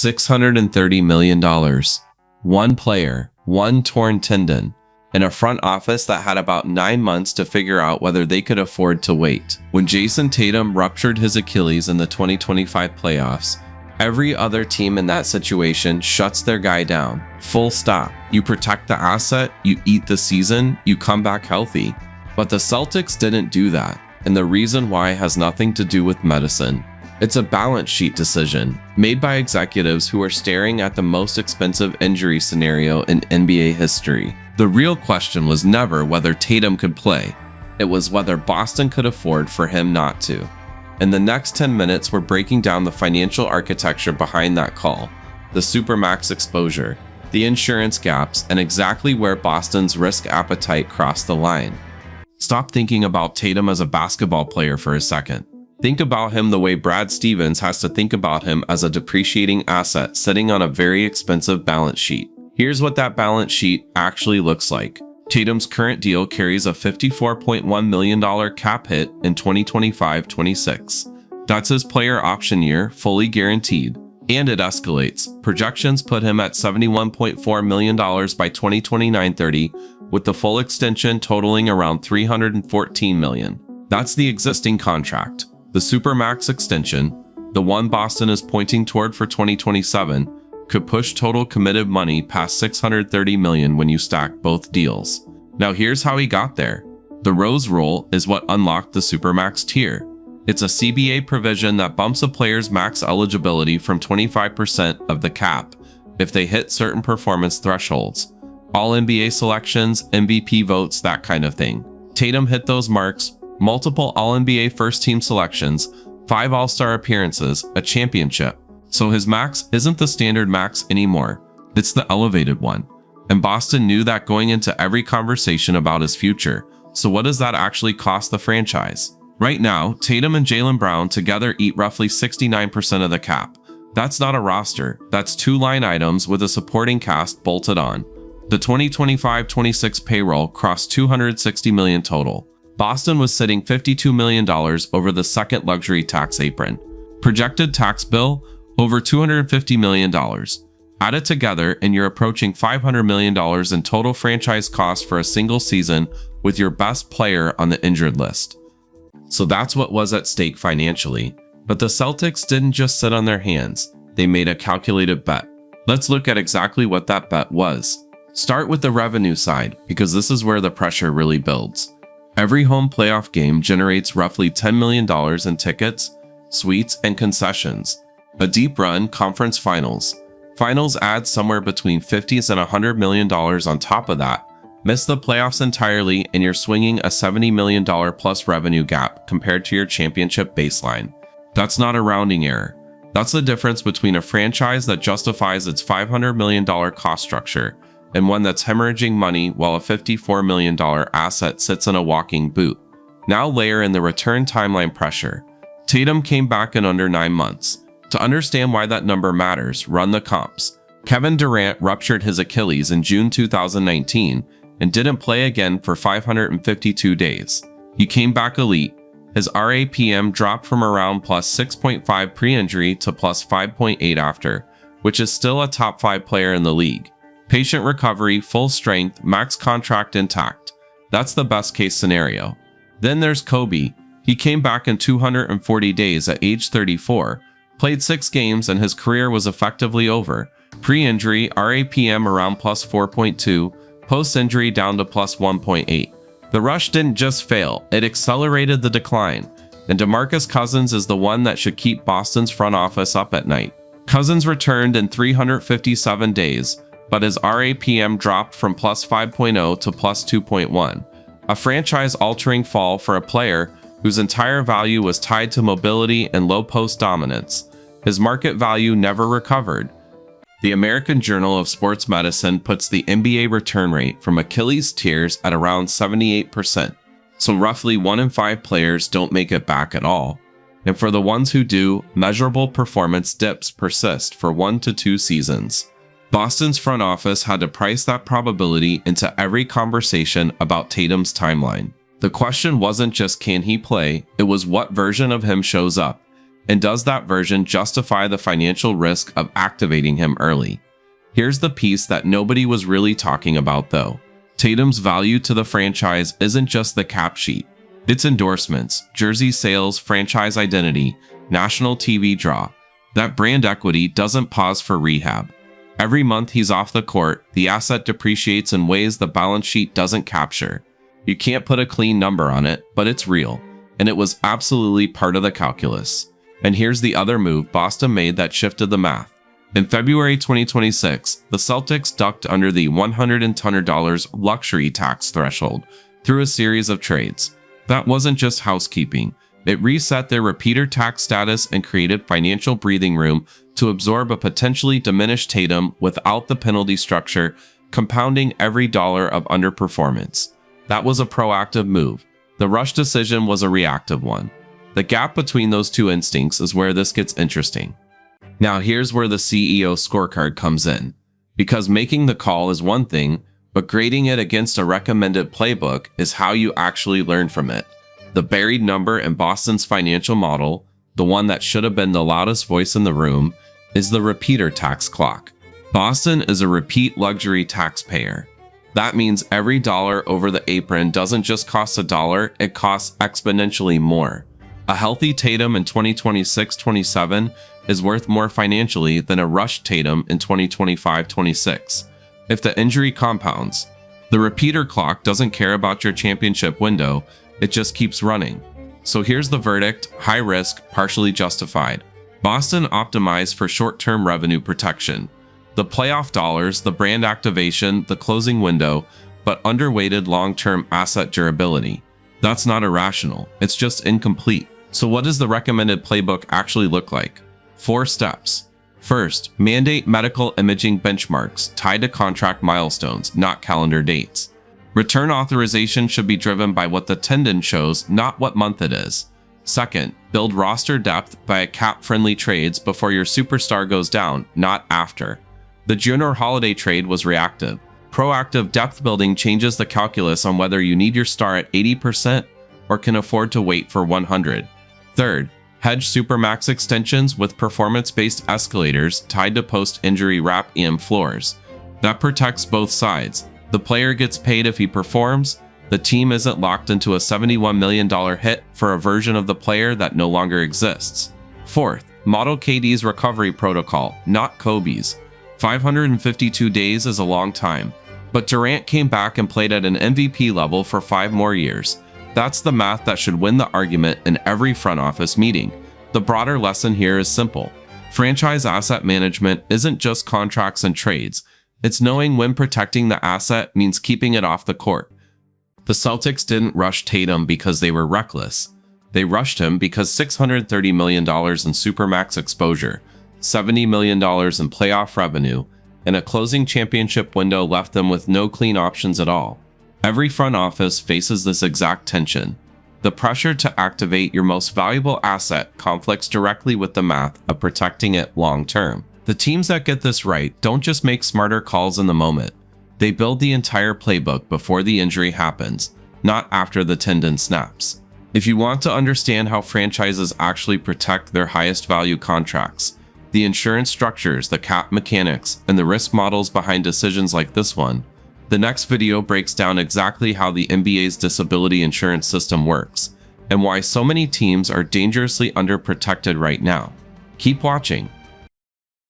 $630 million. One player, one torn tendon, and a front office that had about 9 months to figure out whether they could afford to wait. When Jayson Tatum ruptured his Achilles in the 2025 playoffs, every other team in that situation shuts their guy down. Full stop. You protect the asset, you eat the season, you come back healthy. But the Celtics didn't do that, and the reason why has nothing to do with medicine. It's a balance sheet decision made by executives who are staring at the most expensive injury scenario in NBA history. The real question was never whether Tatum could play. It was whether Boston could afford for him not to. In the next 10 minutes, we're breaking down the financial architecture behind that call, the supermax exposure, the insurance gaps, and exactly where Boston's risk appetite crossed the line. Stop thinking about Tatum as a basketball player for a second. Think about him the way Brad Stevens has to think about him as a depreciating asset sitting on a very expensive balance sheet. Here's what that balance sheet actually looks like. Tatum's current deal carries a $54.1 million cap hit in 2025-26. That's his player option year, fully guaranteed, and it escalates. Projections put him at $71.4 million by 2029-30, with the full extension totaling around $314 million. That's the existing contract. The Supermax extension, the one Boston is pointing toward for 2027, could push total committed money past $630 million when you stack both deals. Now here's how he got there. The Rose Rule is what unlocked the Supermax tier. It's a CBA provision that bumps a player's max eligibility from 25% of the cap if they hit certain performance thresholds. All NBA selections, MVP votes, that kind of thing. Tatum hit those marks, multiple All-NBA first-team selections, 5 All-Star appearances, a championship. So his max isn't the standard max anymore, it's the elevated one. And Boston knew that going into every conversation about his future. So what does that actually cost the franchise? Right now, Tatum and Jaylen Brown together eat roughly 69% of the cap. That's not a roster, that's 2 line items with a supporting cast bolted on. The 2025-26 payroll crossed $260 million total. Boston was sitting $52 million over the second luxury tax apron. Projected tax bill, over $250 million. Add it together and you're approaching $500 million in total franchise costs for a single season with your best player on the injured list. So that's what was at stake financially. But the Celtics didn't just sit on their hands, they made a calculated bet. Let's look at exactly what that bet was. Start with the revenue side, because this is where the pressure really builds. Every home playoff game generates roughly $10 million in tickets, suites, and concessions. A deep run, conference finals. Finals add somewhere between $50 and $100 million on top of that. Miss the playoffs entirely and you're swinging a $70 million plus revenue gap compared to your championship baseline. That's not a rounding error. That's the difference between a franchise that justifies its $500 million cost structure and one that's hemorrhaging money while a $54 million asset sits in a walking boot. Now layer in the return timeline pressure. Tatum came back in under 9 months. To understand why that number matters, run the comps. Kevin Durant ruptured his Achilles in June 2019 and didn't play again for 552 days. He came back elite. His RAPM dropped from around plus 6.5 pre-injury to plus 5.8 after, which is still a top 5 player in the league. Patient recovery, full strength, max contract intact. That's the best case scenario. Then there's Kobe. He came back in 240 days at age 34, played 6 games and his career was effectively over. Pre-injury, RAPM around plus 4.2, post-injury down to plus 1.8. The rush didn't just fail, it accelerated the decline. And DeMarcus Cousins is the one that should keep Boston's front office up at night. Cousins returned in 357 days, but his RAPM dropped from plus 5.0 to plus 2.1, a franchise-altering fall for a player whose entire value was tied to mobility and low post dominance. His market value never recovered. The American Journal of Sports Medicine puts the NBA return rate from Achilles tears at around 78%, so roughly 1 in 5 players don't make it back at all. And for the ones who do, measurable performance dips persist for 1 to 2 seasons. Boston's front office had to price that probability into every conversation about Tatum's timeline. The question wasn't just can he play, it was what version of him shows up. And does that version justify the financial risk of activating him early? Here's the piece that nobody was really talking about though. Tatum's value to the franchise isn't just the cap sheet. It's endorsements, jersey sales, franchise identity, national TV draw. That brand equity doesn't pause for rehab. Every month he's off the court, the asset depreciates in ways the balance sheet doesn't capture. You can't put a clean number on it, but it's real, and it was absolutely part of the calculus. And here's the other move Boston made that shifted the math. In February 2026, the Celtics ducked under the $100 luxury tax threshold through a series of trades. That wasn't just housekeeping. It reset their repeater tax status and created financial breathing room to absorb a potentially diminished Tatum without the penalty structure compounding every dollar of underperformance. That was a proactive move. The rush decision was a reactive one. The gap between those two instincts is where this gets interesting. Now here's where the CEO scorecard comes in. Because making the call is one thing, but grading it against a recommended playbook is how you actually learn from it. The buried number in Boston's financial model, the one that should have been the loudest voice in the room, is the repeater tax clock. Boston is a repeat luxury taxpayer. That means every dollar over the apron doesn't just cost $1, it costs exponentially more. A healthy Tatum in 2026-27 is worth more financially than a rushed Tatum in 2025-26. If the injury compounds, the repeater clock doesn't care about your championship window, it just keeps running. So here's the verdict: high risk, partially justified. Boston optimized for short-term revenue protection. The playoff dollars, the brand activation, the closing window, but underweighted long-term asset durability. That's not irrational, it's just incomplete. So what does the recommended playbook actually look like? 4 steps. First, mandate medical imaging benchmarks tied to contract milestones, not calendar dates. Return authorization should be driven by what the tendon shows, not what month it is. Second, build roster depth by cap-friendly trades before your superstar goes down, not after. The junior holiday trade was reactive. Proactive depth building changes the calculus on whether you need your star at 80% or can afford to wait for 100. Third, hedge supermax extensions with performance-based escalators tied to post-injury wrap EM floors. That protects both sides. The player gets paid if he performs. The team isn't locked into a $71 million hit for a version of the player that no longer exists. Fourth, model KD's recovery protocol, not Kobe's. 552 days is a long time, but Durant came back and played at an MVP level for 5 more years. That's the math that should win the argument in every front office meeting. The broader lesson here is simple. Franchise asset management isn't just contracts and trades. It's knowing when protecting the asset means keeping it off the court. The Celtics didn't rush Tatum because they were reckless. They rushed him because $630 million in supermax exposure, $70 million in playoff revenue, and a closing championship window left them with no clean options at all. Every front office faces this exact tension. The pressure to activate your most valuable asset conflicts directly with the math of protecting it long term. The teams that get this right don't just make smarter calls in the moment. They build the entire playbook before the injury happens, not after the tendon snaps. If you want to understand how franchises actually protect their highest value contracts, the insurance structures, the cap mechanics, and the risk models behind decisions like this one, the next video breaks down exactly how the NBA's disability insurance system works, and why so many teams are dangerously underprotected right now. Keep watching.